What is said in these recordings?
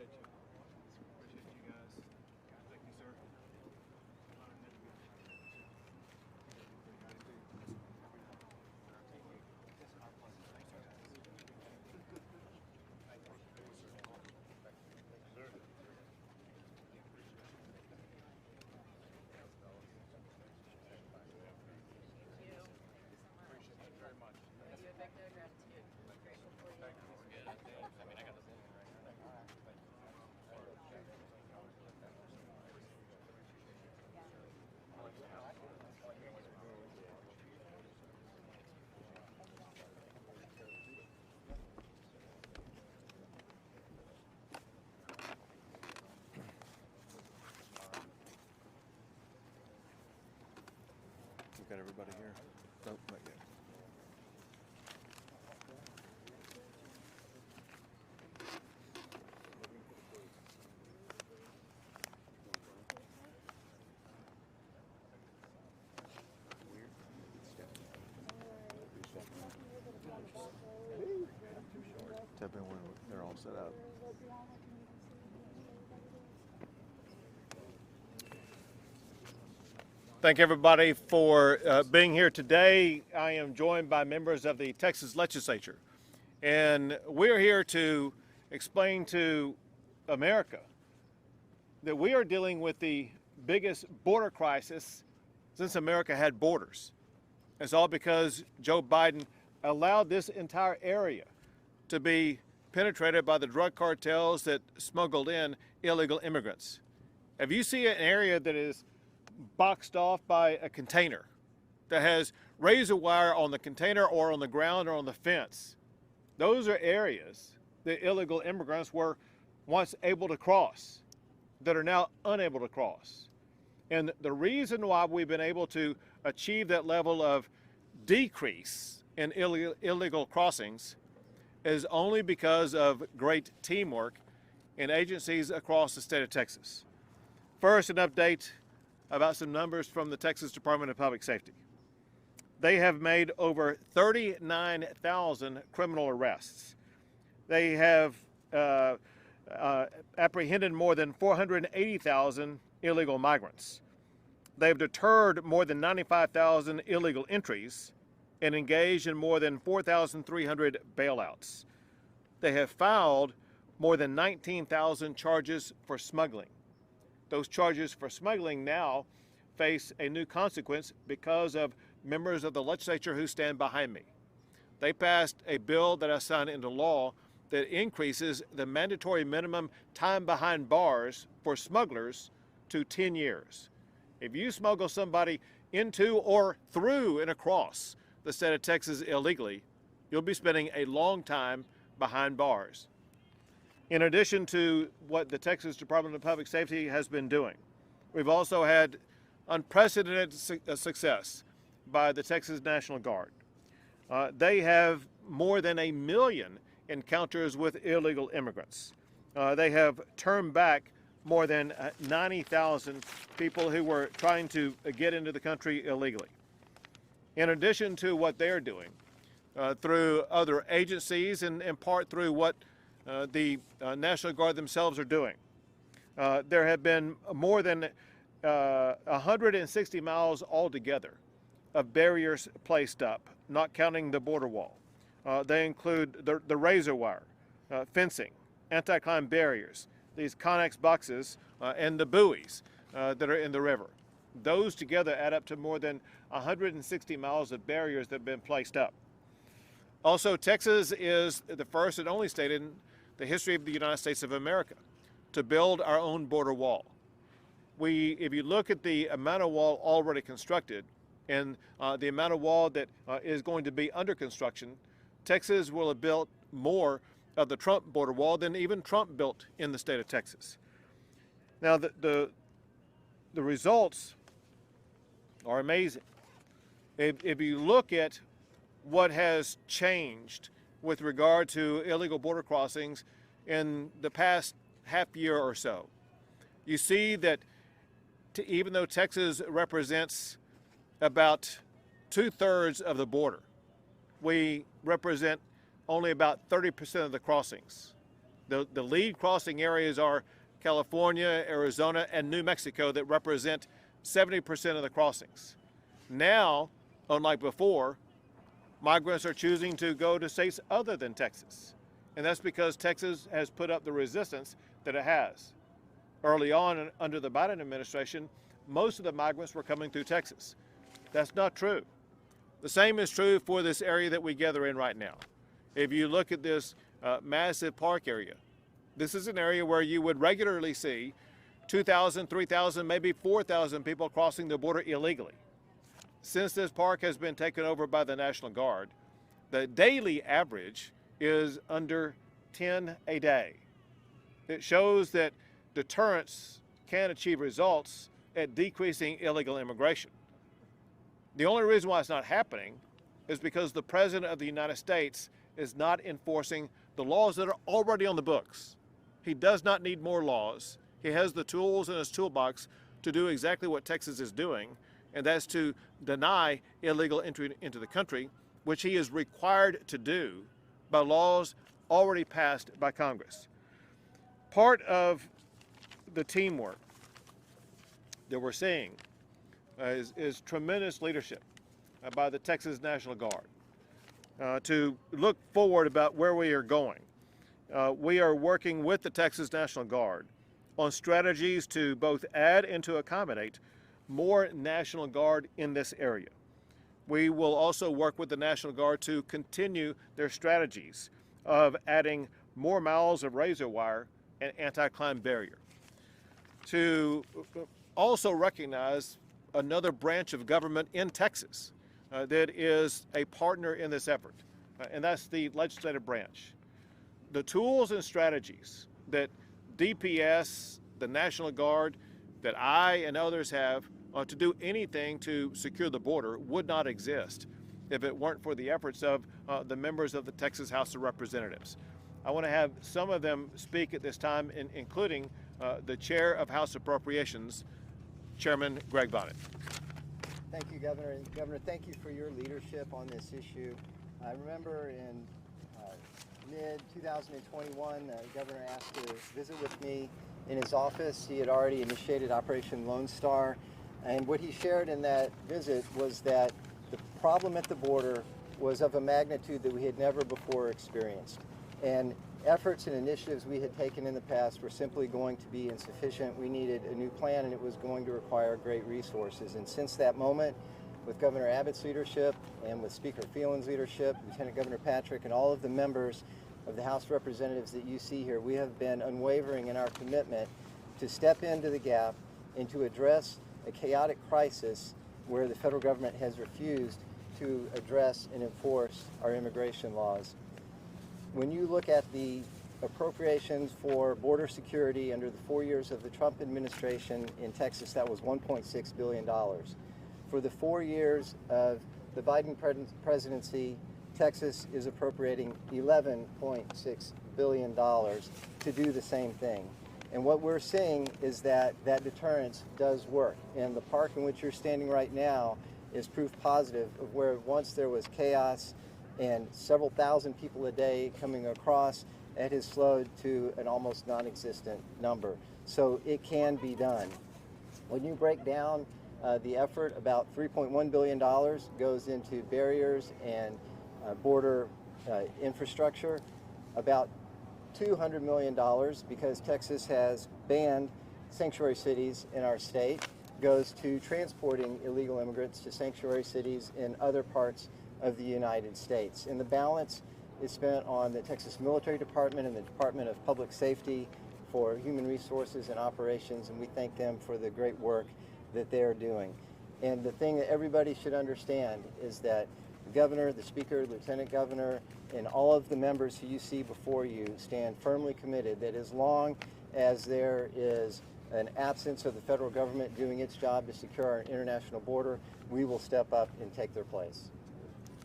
Appreciate you. Appreciate you guys. Thank you, sir. Got everybody here? Nope, not yet. Tap in when they're all set up. Thank everybody for being here today. I am joined by members of the Texas Legislature, and we're here to explain to America that we are dealing with the biggest border crisis since America had borders. It's all because Joe Biden allowed this entire area to be penetrated by the drug cartels that smuggled in illegal immigrants. If you see an area that is boxed off by a container that has razor wire on the container or on the ground or on the fence, those are areas that illegal immigrants were once able to cross that are now unable to cross. And the reason why we've been able to achieve that level of decrease in illegal crossings is only because of great teamwork in agencies across the state of Texas. First, an update about some numbers from the Texas Department of Public Safety. They have made over 39,000 criminal arrests. They have apprehended more than 480,000 illegal migrants. They've deterred more than 95,000 illegal entries and engaged in more than 4,300 bailouts. They have filed more than 19,000 charges for smuggling. Those charges for smuggling now face a new consequence because of members of the legislature who stand behind me. They passed a bill that I signed into law that increases the mandatory minimum time behind bars for smugglers to 10 years. If you smuggle somebody into or through and across the state of Texas illegally, you'll be spending a long time behind bars. In addition to what the Texas Department of Public Safety has been doing, we've also had unprecedented success by the Texas National Guard. They have more than 1 million encounters with illegal immigrants. They have turned back more than 90,000 people who were trying to get into the country illegally. In addition to what they're doing through other agencies and in part through what the National Guard themselves are doing. There have been more than 160 miles altogether of barriers placed up, not counting the border wall. They include the razor wire, fencing, anti-climb barriers, these Connex boxes, and the buoys that are in the river. Those together add up to more than 160 miles of barriers that have been placed up. Also, Texas is the first and only state in the history of the United States of America to build our own border wall. If you look at the amount of wall already constructed and the amount of wall that is going to be under construction, Texas will have built more of the Trump border wall than even Trump built in the state of Texas. Now, the results are amazing. If you look at what has changed with regard to illegal border crossings in the past half year or so, you see that even though Texas represents about 2/3 of the border, we represent only about 30% of the crossings. The lead crossing areas are California, Arizona, and New Mexico that represent 70% of the crossings. Now, unlike before, migrants are choosing to go to states other than Texas. And that's because Texas has put up the resistance that it has. Early on, under the Biden administration, most of the migrants were coming through Texas. That's not true. The same is true for this area that we gather in right now. If you look at this massive park area, this is an area where you would regularly see 2,000, 3,000, maybe 4,000 people crossing the border illegally. Since this park has been taken over by the National Guard, the daily average is under 10 a day. It shows that deterrence can achieve results at decreasing illegal immigration. The only reason why it's not happening is because the President of the United States is not enforcing the laws that are already on the books. He does not need more laws. He has the tools in his toolbox to do exactly what Texas is doing, and that's to deny illegal entry into the country, which he is required to do by laws already passed by Congress. Part of the teamwork that we're seeing is tremendous leadership by the Texas National Guard to look forward about where we are going. We are working with the Texas National Guard on strategies to both add and to accommodate more National Guard in this area. We will also work with the National Guard to continue their strategies of adding more miles of razor wire and anti-climb barrier. To also recognize another branch of government in Texas that is a partner in this effort, and that's the legislative branch. The tools and strategies that DPS, the National Guard, that I and others have to do anything to secure the border would not exist if it weren't for the efforts of the members of the Texas House of Representatives. I want to have some of them speak at this time, including the Chair of House Appropriations, Chairman Greg Bonnet. Thank you, Governor. And Governor, thank you for your leadership on this issue. I remember in mid-2021, the Governor asked to visit with me in his office. He had already initiated Operation Lone Star, and what he shared in that visit was that the problem at the border was of a magnitude that we had never before experienced. And efforts and initiatives we had taken in the past were simply going to be insufficient. We needed a new plan, and it was going to require great resources. And since that moment, with Governor Abbott's leadership and with Speaker Phelan's leadership, Lieutenant Governor Patrick, and all of the members of the House of Representatives that you see here, we have been unwavering in our commitment to step into the gap and to address a chaotic crisis where the federal government has refused to address and enforce our immigration laws. When you look at the appropriations for border security under the 4 years of the Trump administration in Texas, that was $1.6 billion. For the 4 years of the Biden presidency, Texas is appropriating $11.6 billion to do the same thing. And what we're seeing is that that deterrence does work. And the park in which you're standing right now is proof positive of where once there was chaos and several thousand people a day coming across, it has slowed to an almost non-existent number. So it can be done. When you break down the effort, about $3.1 billion goes into barriers and border infrastructure. About $200 million, because Texas has banned sanctuary cities in our state, goes to transporting illegal immigrants to sanctuary cities in other parts of the United States. And the balance is spent on the Texas Military Department and the Department of Public Safety for human resources and operations, and we thank them for the great work that they're doing. And the thing that everybody should understand is that the Governor, the Speaker, Lieutenant Governor, and all of the members who you see before you stand firmly committed that as long as there is an absence of the federal government doing its job to secure our international border, we will step up and take their place.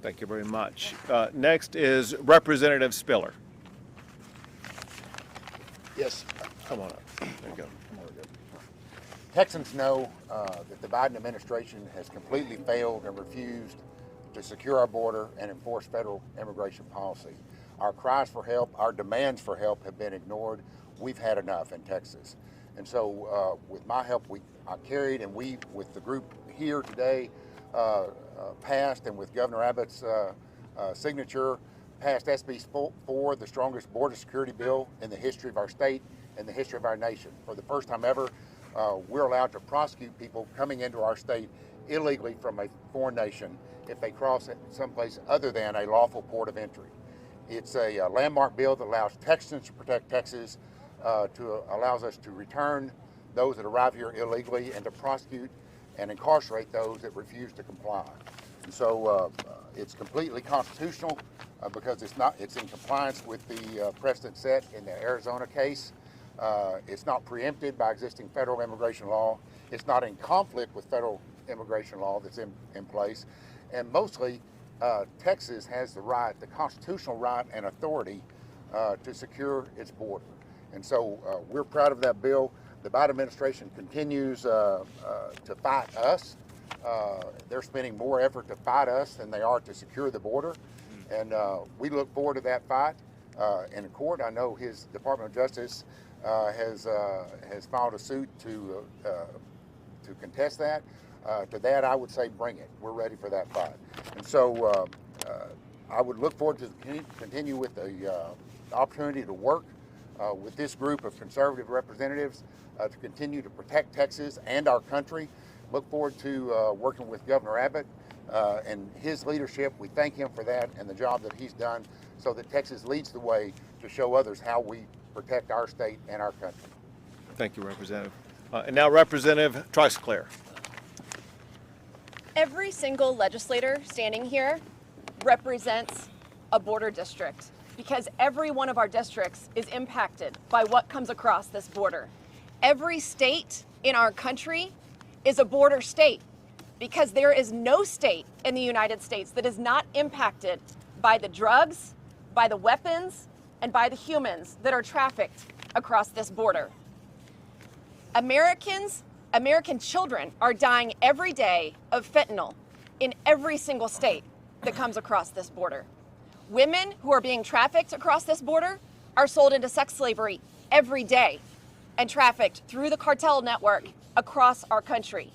Thank you very much. Next is Representative Spiller. Yes. Come on up. There you go. Texans know that the Biden administration has completely failed and refused to secure our border and enforce federal immigration policy. Our cries for help, our demands for help have been ignored. We've had enough in Texas. And so with my help, I carried, and we, with the group here today, passed, and with Governor Abbott's signature, passed SB 4, the strongest border security bill in the history of our state and the history of our nation. For the first time ever, we're allowed to prosecute people coming into our state illegally from a foreign nation if they cross it someplace other than a lawful port of entry. It's a landmark bill that allows Texans to protect Texas, allows us to return those that arrive here illegally and to prosecute and incarcerate those that refuse to comply. And so it's completely constitutional because it's in compliance with the precedent set in the Arizona case. It's not preempted by existing federal immigration law. It's not in conflict with federal immigration law that's in place. And mostly, Texas has the right, the constitutional right and authority to secure its border. And so we're proud of that bill. The Biden administration continues to fight us. They're spending more effort to fight us than they are to secure the border. And we look forward to that fight in court. I know his Department of Justice has filed a suit to contest that. To that, I would say bring it. We're ready for that fight. And so I would look forward to continue with the opportunity to work with this group of conservative representatives to continue to protect Texas and our country. Look forward to working with Governor Abbott and his leadership. We thank him for that and the job that he's done so that Texas leads the way to show others how we protect our state and our country. Thank you, Representative. And now Representative Trice-Clair. Every single legislator standing here represents a border district because every one of our districts is impacted by what comes across this border. Every state in our country is a border state because there is no state in the United States that is not impacted by the drugs, by the weapons, and by the humans that are trafficked across this border. American children are dying every day of fentanyl in every single state that comes across this border. Women who are being trafficked across this border are sold into sex slavery every day and trafficked through the cartel network across our country.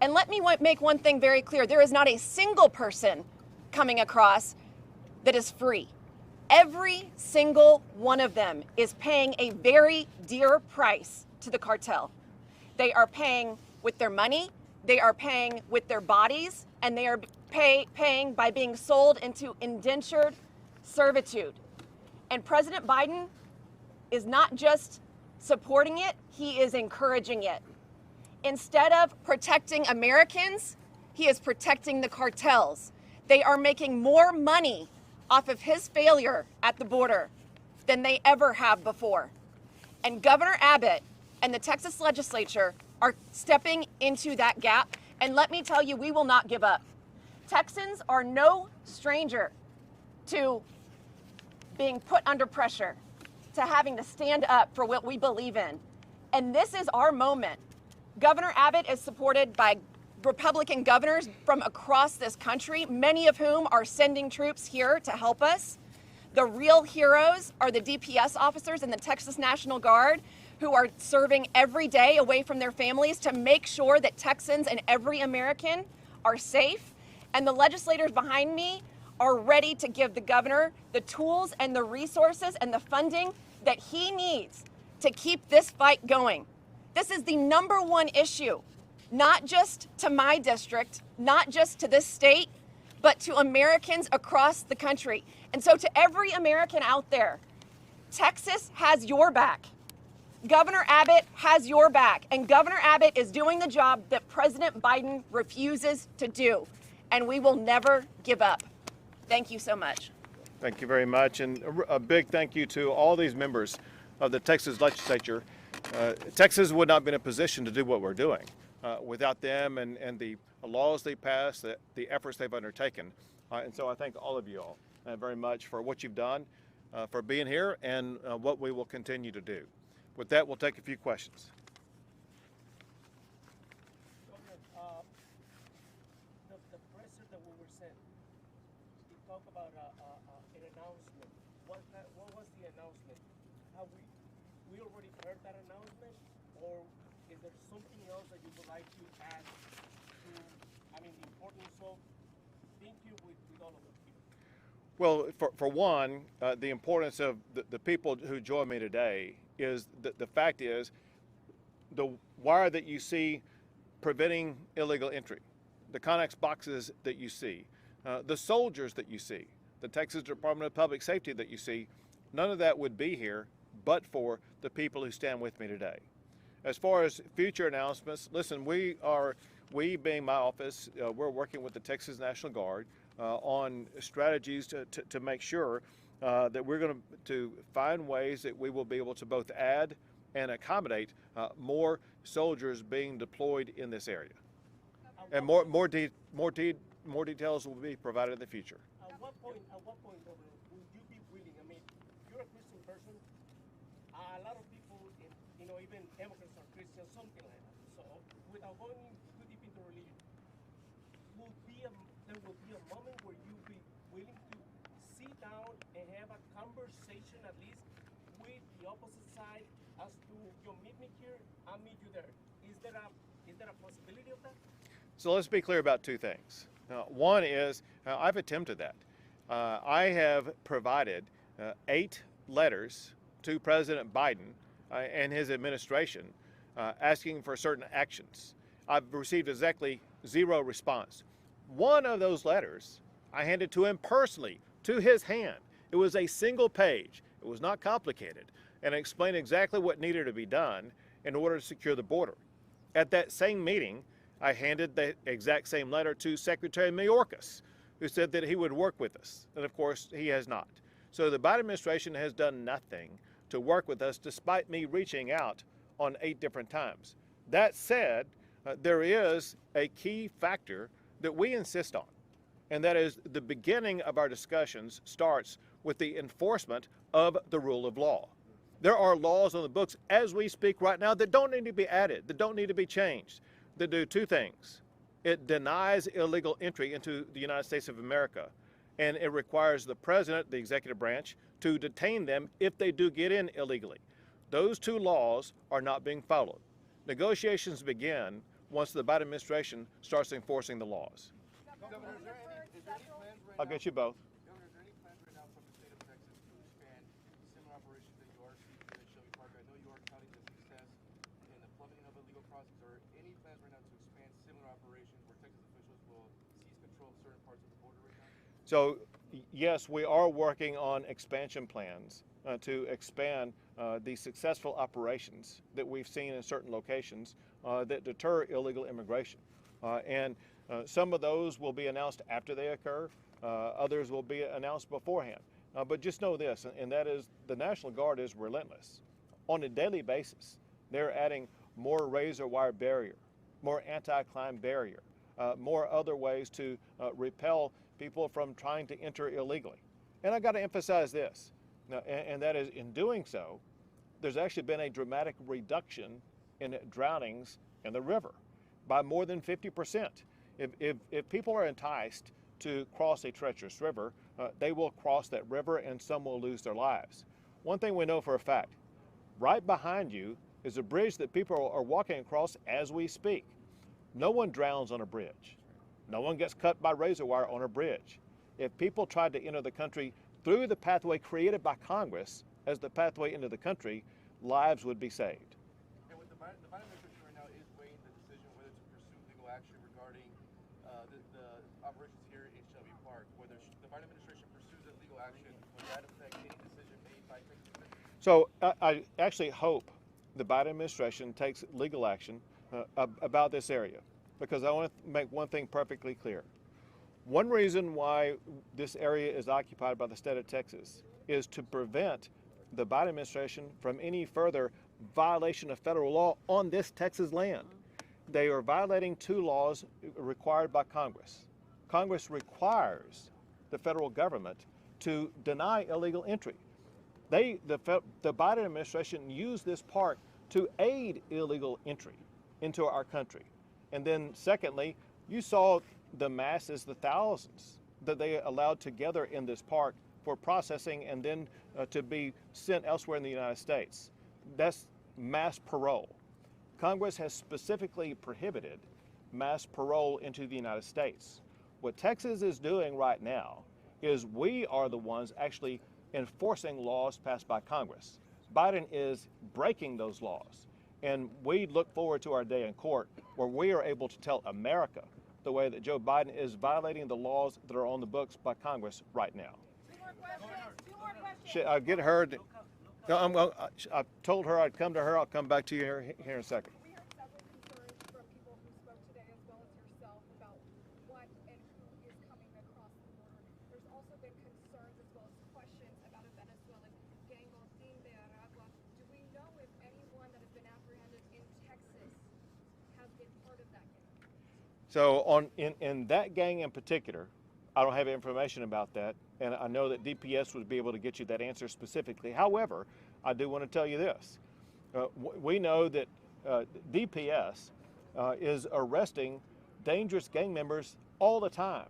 And let me make one thing very clear. There is not a single person coming across that is free. Every single one of them is paying a very dear price to the cartel. They are paying with their money, they are paying with their bodies, and they are paying by being sold into indentured servitude. And President Biden is not just supporting it, he is encouraging it. Instead of protecting Americans, he is protecting the cartels. They are making more money off of his failure at the border than they ever have before. And Governor Abbott and the Texas legislature are stepping into that gap. And let me tell you, we will not give up. Texans are no stranger to being put under pressure, to having to stand up for what we believe in. And this is our moment. Governor Abbott is supported by Republican governors from across this country, many of whom are sending troops here to help us. The real heroes are the DPS officers in the Texas National Guard who are serving every day away from their families to make sure that Texans and every American are safe. And the legislators behind me are ready to give the governor the tools and the resources and the funding that he needs to keep this fight going. This is the #1 issue, not just to my district, not just to this state, but to Americans across the country. And so to every American out there, Texas has your back. Governor Abbott has your back, and Governor Abbott is doing the job that President Biden refuses to do, and we will never give up. Thank you so much. Thank you very much, and a big thank you to all these members of the Texas legislature. Texas would not be in a position to do what we're doing without them and the laws they passed, the efforts they've undertaken. And so I thank all of you all very much for what you've done, for being here, and what we will continue to do. With that, we'll take a few questions. The presser that we were sent, he talked about an announcement. What have we already heard that announcement, or is there something else that you would like to add to, the importance of thinking with all of those people? Well, for one, the importance of the people who join me today is the fact is the wire that you see preventing illegal entry, the Connex boxes that you see, the soldiers that you see, the Texas Department of Public Safety that you see, none of that would be here but for the people who stand with me today. As far as future announcements, listen, we being my office, we're working with the Texas National Guard on strategies to make sure that we're going to find ways that we will be able to both add and accommodate more soldiers being deployed in this area. And more details will be provided in the future. At what point, Governor, would you be willing? You're a Christian person. A lot of people, even Democrats are Christians, something like that. So, without going too deep into religion, there will be a moment where you'll be willing to sit down and have a conversation, at least with the opposite side, as to you meet me here, I'll meet you there. Is there a possibility of that? So let's be clear about two things. One is I've attempted that. I have provided 8 letters to President Biden and his administration asking for certain actions. I've received exactly 0 response. One of those letters I handed to him personally, to his hand. It was a single page. It was not complicated, and it explained exactly what needed to be done in order to secure the border. At that same meeting, I handed the exact same letter to Secretary Mayorkas, who said that he would work with us, and of course he has not. So the Biden administration has done nothing to work with us, despite me reaching out on 8 different times. That said, there is a key factor that we insist on, and that is the beginning of our discussions starts with the enforcement of the rule of law. There are laws on the books as we speak right now that don't need to be added, that don't need to be changed, that do 2 things. It denies illegal entry into the United States of America, and it requires the president, the executive branch, to detain them if they do get in illegally. Those 2 laws are not being followed. Negotiations begin once the Biden administration starts enforcing the laws. Governor, is there any plans right I'll get you both. Governor, is there any plans right now from the state of Texas to expand similar operations that you are seeing in Shelby Park? I know you are touting the success in the plummeting of illegal crossings. Are any plans right now to expand similar operations where Texas officials will seize control of certain parts of the border right now? So yes, we are working on expansion plans to expand the successful operations that we've seen in certain locations that deter illegal immigration. And some of those will be announced after they occur. Others will be announced beforehand. But just know this, and that is the National Guard is relentless. On a daily basis, they're adding more razor wire barrier, more anti-climb barrier, more other ways to repel people from trying to enter illegally. And I got to emphasize this, and that is in doing so, there's actually been a dramatic reduction in drownings in the river by more than 50%. If people are enticed to cross a treacherous river, they will cross that river and some will lose their lives. One thing we know for a fact, right behind you is a bridge that people are walking across as we speak. No one drowns on a bridge. No one gets cut by razor wire on a bridge. If people tried to enter the country through the pathway created by Congress as the pathway into the country, lives would be saved. And with the Biden administration right now is weighing the decision whether to pursue legal action regarding the operations here in Shelby Park. Whether the Biden administration pursues a legal action, would that affect any decision made by Texas officials? So I actually hope the Biden administration takes legal action about this area, because I want to make one thing perfectly clear. One reason why this area is occupied by the state of Texas is to prevent the Biden administration from any further violation of federal law on this Texas land. They are violating 2 laws required by Congress. Congress requires the federal government to deny illegal entry. The Biden administration used this park to aid illegal entry into our country. And then secondly, you saw the masses, the thousands that they allowed together in this park for processing and then to be sent elsewhere in the United States. That's mass parole. Congress has specifically prohibited mass parole into the United States. What Texas is doing right now is we are the ones actually enforcing laws passed by Congress. Biden is breaking those laws. And we look forward to our day in court where we are able to tell America the way that Joe Biden is violating the laws that are on the books by Congress right now. Two more questions. I get her. I told her I'd come to her. I'll come back to you here in a second. We heard several concerns from people who spoke today, as well as yourself, about what and who is coming across the border. There's also been concerns as well as questions about a Venezuelan gang called Team de Aragua. Do we know if anyone that has been apprehended in Texas has been part of that gang? So in that gang in particular, I don't have information about that, and I know that DPS would be able to get you that answer specifically. However, I do want to tell you this. We know that DPS is arresting dangerous gang members all the time,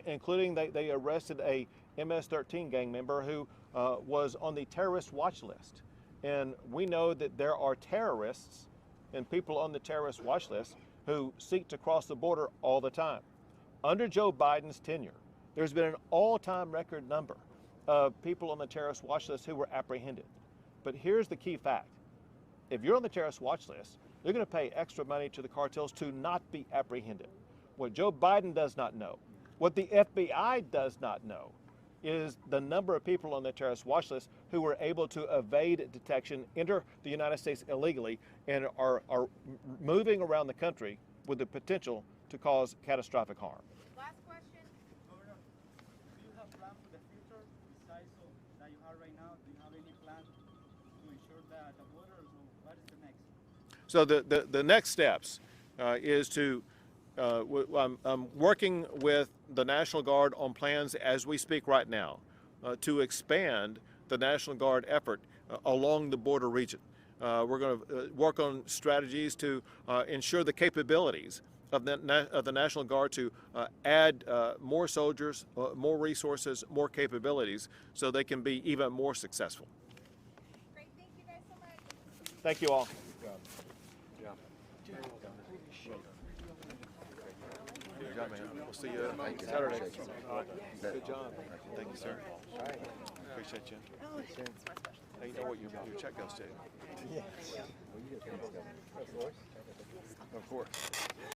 including they arrested a MS-13 gang member who was on the terrorist watch list. And we know that there are terrorists and people on the terrorist watch list who seek to cross the border all the time. Under Joe Biden's tenure, there's been an all-time record number of people on the terrorist watch list who were apprehended. But here's the key fact. If you're on the terrorist watch list, you're going to pay extra money to the cartels to not be apprehended. What Joe Biden does not know, what the FBI does not know, is the number of people on the terrorist watch list who were able to evade detection, enter the United States illegally, and are moving around the country with the potential to cause catastrophic harm. Last question. Governor, do you have plans for the future besides that you have right now? Do you have any plans to ensure that the borders, or what is the next? So the next steps is to, I'm working with the National Guard on plans as we speak right now to expand the National Guard effort along the border region. We're going to work on strategies to ensure the capabilities of the National Guard to add more soldiers, more resources, more capabilities so they can be even more successful. Great. Thank you guys so much. Thank you all. Good job, man. We'll see you Saturday. Good job. Thank you, sir. All right. Appreciate you. Soon. Now you know what your check goes to. Yes. Of course.